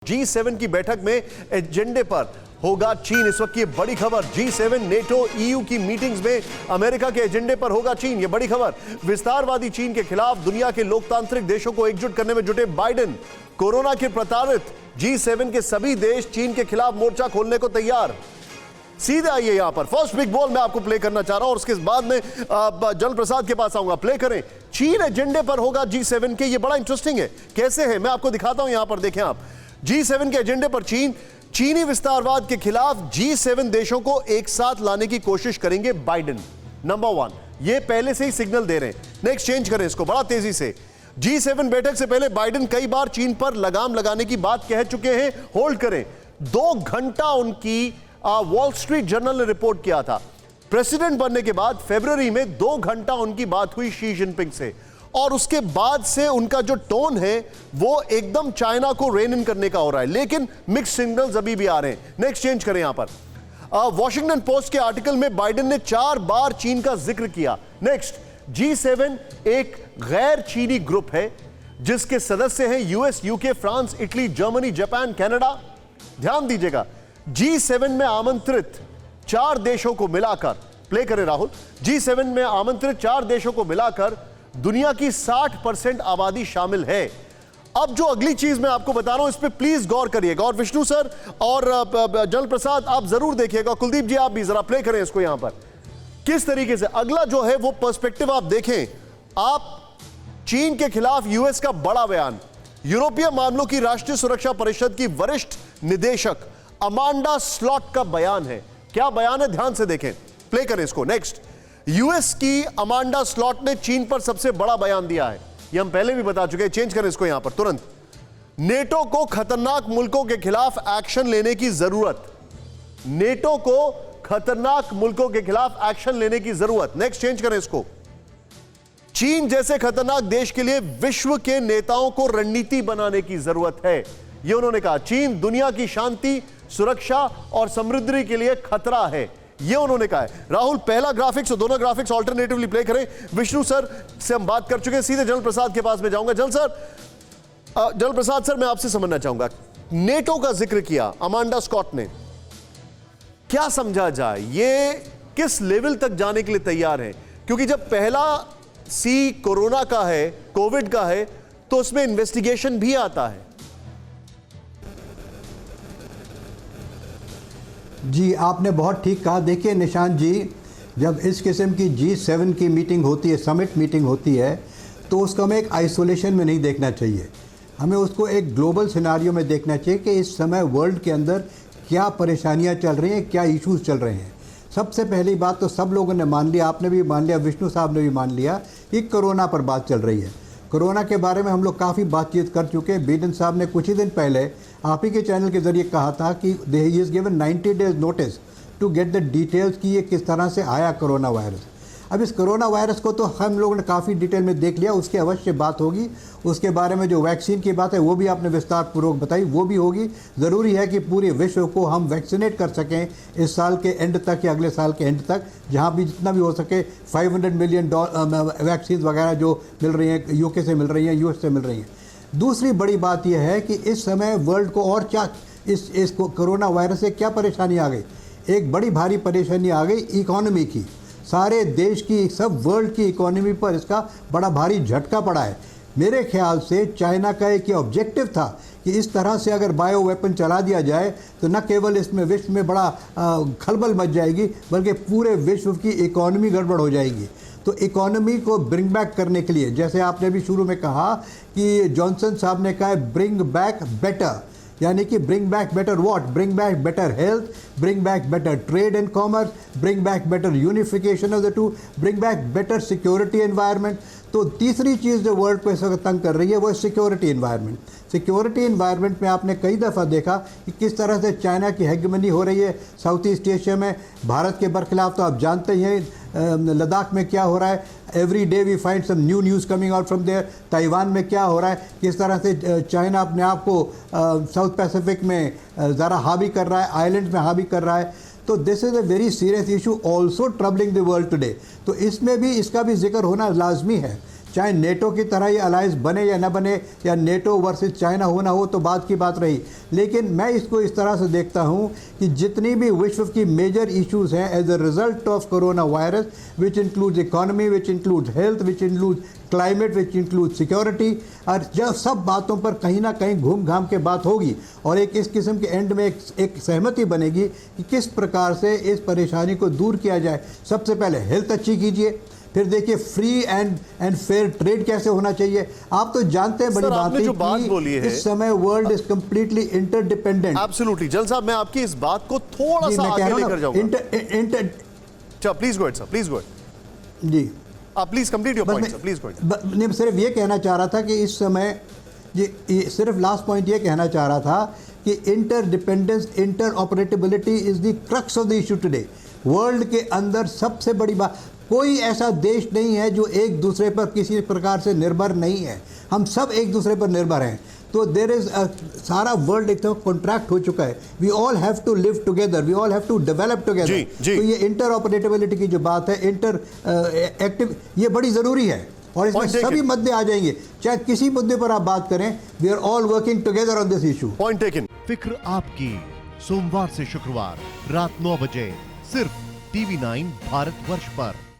G7 की बैठक में एजेंडे पर होगा चीन। इस वक्त की बड़ी खबर, G7 नेटो EU की मीटिंग्स में अमेरिका के एजेंडे पर होगा चीन। ये बड़ी खबर, विस्तारवादी चीन के खिलाफ दुनिया के लोकतांत्रिक देशों को एकजुट करने में जुटे बाइडेन। कोरोना के प्रताड़ित G7 के सभी देश चीन के खिलाफ मोर्चा खोलने को तैयार। सीधे आइए यहां पर फर्स्ट बिग बॉल मैं आपको प्ले करना चाह रहा हूं और उसके बाद में जल प्रसाद के पास आऊंगा। प्ले करें। चीन एजेंडे पर होगा G7 के। ये बड़ा इंटरेस्टिंग है। कैसे है मैं आपको दिखाता हूं। यहां पर देखें आप, G7 के एजेंडे पर चीनी विस्तारवाद के खिलाफ G7 देशों को एक साथ लाने की कोशिश करेंगे बाइडेन। नंबर 1, ये पहले से ही सिग्नल दे रहे हैं। नेक्स्ट चेंज करें इसको बड़ा तेजी से। G7 बैठक से पहले बाइडेन कई बार चीन पर लगाम लगाने की बात कह चुके हैं। होल्ड करें। 2 घंटा उनकी वॉल स्ट्रीट जर्नल ने रिपोर्ट किया था। प्रेसिडेंट बनने के बाद फरवरी में 2 घंटा उनकी बात हुई शी जिनपिंग से, और उसके बाद से उनका जो टोन है वो एकदम चाइना को रेन इन करने का हो रहा है, लेकिन मिक्स सिग्नल्स अभी भी आ रहे हैं। नेक्स्ट चेंज करें यहां पर। वॉशिंगटन पोस्ट के आर्टिकल में बाइडेन ने 4 बार चीन का जिक्र किया। नेक्स्ट, G7 एक गैर चीनी ग्रुप है जिसके सदस्य हैं US, UK, France, Italy, Germany, Japan, Canada. ध्यान दीजिएगा, G7 में आमंत्रित 4 देशों को मिलाकर, प्ले करें राहुल, G7 में आमंत्रित 4 देशों को मिलाकर दुनिया की 60% आबादी शामिल है। अब जो अगली चीज मैं आपको बता रहा हूं, इस पे प्लीज गौर करिएगा, और विष्णु सर और जल प्रसाद आप जरूर देखिएगा। कुलदीप जी आप भी जरा प्ले करें इसको। यहां पर किस तरीके से अगला जो है वो पर्सपेक्टिव आप देखें। आप चीन के खिलाफ यूएस का बड़ा बयान। यूरोपीय मामलों की राष्ट्रीय सुरक्षा परिषद की वरिष्ठ निदेशक अमांडा स्लॉट का बयान है। क्या बयान है, ध्यान से देखें। प्ले करें इसको। नेक्स्ट, यूएस की अमांडा स्लॉट ने चीन पर सबसे बड़ा बयान दिया है। ये हम पहले भी बता चुके हैं। चेंज करें इसको यहां पर तुरंत। नेटो को खतरनाक मुल्कों के खिलाफ एक्शन लेने की जरूरत। नेटो को खतरनाक मुल्कों के खिलाफ एक्शन लेने की जरूरत। नेक्स्ट चेंज करें इसको। चीन जैसे खतरनाक देश के लिए विश्व के नेताओं को रणनीति बनाने की जरूरत है, यह उन्होंने कहा। चीन दुनिया की शांति, सुरक्षा और समृद्धि के लिए खतरा है, ये उन्होंने कहा है। राहुल पहला ग्राफिक्स और दोनों ग्राफिक्स ऑल्टरनेटिवली प्ले करें। विष्णु सर से हम बात कर चुके हैं, सीधे जल प्रसाद के पास में जाऊंगा। जल प्रसाद सर मैं आपसे समझना चाहूंगा, नेटो का जिक्र किया अमांडा स्कॉट ने, क्या समझा जाए, ये किस लेवल तक जाने के लिए तैयार है? क्योंकि जब पहला सी कोरोना का है, कोविड का है, तो उसमें इन्वेस्टिगेशन भी आता है। जी आपने बहुत ठीक कहा। देखिए निशांत जी, जब इस किस्म की G7 की मीटिंग होती है, समिट मीटिंग होती है, तो उसको हमें एक आइसोलेशन में नहीं देखना चाहिए। हमें उसको एक ग्लोबल सिनारियो में देखना चाहिए कि इस समय वर्ल्ड के अंदर क्या परेशानियां चल रही हैं, क्या इश्यूज चल रहे हैं। सबसे पहली बात तो सब लोगों ने मान लिया, आपने भी मान लिया, विष्णु साहब ने भी मान लिया कि कोरोना पर बात चल रही है। कोरोना के बारे में हम लोग काफ़ी बातचीत कर चुके हैं। बाइडेन साहब ने कुछ ही दिन पहले आप ही के चैनल के जरिए कहा था कि he is given 90 days notice to get the details कि ये किस तरह से आया कोरोना वायरस। अब इस कोरोना वायरस को तो हम लोगों ने काफ़ी डिटेल में देख लिया, उसकी अवश्य बात होगी। उसके बारे में जो वैक्सीन की बात है वो भी आपने विस्तार पूर्वक बताई, वो भी होगी। ज़रूरी है कि पूरे विश्व को हम वैक्सीनेट कर सकें इस साल के एंड तक या अगले साल के एंड तक, जहाँ भी जितना भी हो सके। 500 मिलियन वैक्सीन वगैरह जो मिल रही हैं, यूके से मिल रही हैं, यूएस से मिल रही हैं। दूसरी बड़ी बात यह है कि इस समय वर्ल्ड को और क्या इस कोरोना वायरस से क्या परेशानी आ गई। एक बड़ी भारी परेशानी आ गई इकोनॉमी की। सारे देश की, सब वर्ल्ड की इकोनॉमी पर इसका बड़ा भारी झटका पड़ा है। मेरे ख्याल से चाइना का एक ऑब्जेक्टिव था कि इस तरह से अगर बायो वेपन चला दिया जाए तो न केवल इसमें विश्व में बड़ा खलबल मच जाएगी, बल्कि पूरे विश्व की इकोनॉमी गड़बड़ हो जाएगी। तो इकोनॉमी को ब्रिंग बैक करने के लिए, जैसे आपने भी शुरू में कहा कि जॉनसन साहब ने कहा है ब्रिंग बैक बेटर, यानी कि bring back better what, bring back better health, bring back better trade and commerce, bring back better unification of the two, bring back better security environment. तो तीसरी चीज़ जो वर्ल्ड को इस वक्त तंग कर रही है वो है सिक्योरिटी एनवायरनमेंट। सिक्योरिटी एनवायरनमेंट में आपने कई दफ़ा देखा कि किस तरह से चाइना की हेगमनी हो रही है साउथ ईस्ट एशिया में। भारत के बरखिलाफ तो आप जानते ही हैं लद्दाख में क्या हो रहा है। Every day we find some new news coming out from there. Taiwan में क्या हो रहा है, किस तरह से चाइना अपने आप को साउथ पैसिफिक में ज़रा हावी कर रहा है, आइलैंड में हावी कर रहा है। तो this is a very serious issue also troubling the world today. तो इसमें भी इसका भी जिक्र होना लाजमी है। चाहे नेटो की तरह ये अलायंस बने या ना बने, या नेटो वर्सेस चाइना हो ना हो तो बात की बात रही, लेकिन मैं इसको इस तरह से देखता हूँ कि जितनी भी विश्व की मेजर इश्यूज हैं as a result of corona virus, which includes economy, which includes health, which includes climate, which include security, और जब सब बातों पर कहीं ना कहीं घूम घाम के बात होगी और एक इस किस्म के एंड में एक सहमति बनेगी कि किस प्रकार से इस परेशानी को दूर किया जाए। सबसे पहले हेल्थ अच्छी कीजिए, फिर देखिए फ्री एंड फेयर ट्रेड कैसे होना चाहिए। आप तो जानते हैं बड़ी सर, बात आपने है जो बात कि बोली है, इस समय world is completely interdependent. Absolutely. जल साहब, मैं आपकी इस बात को थोड़ा सा आगे लेकर जाऊंगा। अच्छा, please go ahead sir, please go ahead. जी, आप please complete your point sir, please go ahead. नहीं, सिर्फ ये कहना चाह रहा था कि इस समय ये सिर्फ लास्ट पॉइंट ये कहना चाह रहा था कि interdependence, interoperability is the crux of the issue today. World के अंदर सबसे बड़ी बात, कोई ऐसा देश नहीं है जो एक दूसरे पर किसी प्रकार से निर्भर नहीं है, हम सब एक दूसरे पर निर्भर हैं। तो देर इज सारा वर्ल्ड एक तो कॉन्ट्रैक्ट हो चुका है, we all have to live together, we all have to develop together. तो ये इंटर ऑपरेटेबिलिटी की जो बात है, इंटर एक्टिव, ये बड़ी ज़रूरी है और इसमें सभी मुद्दे आ जाएंगे, चाहे किसी मुद्दे पर आप बात करें। We are all working together on this issue. Point taken. फिक्र आपकी, सोमवार से शुक्रवार रात 9 बजे सिर्फ TV9 भारतवर्ष पर।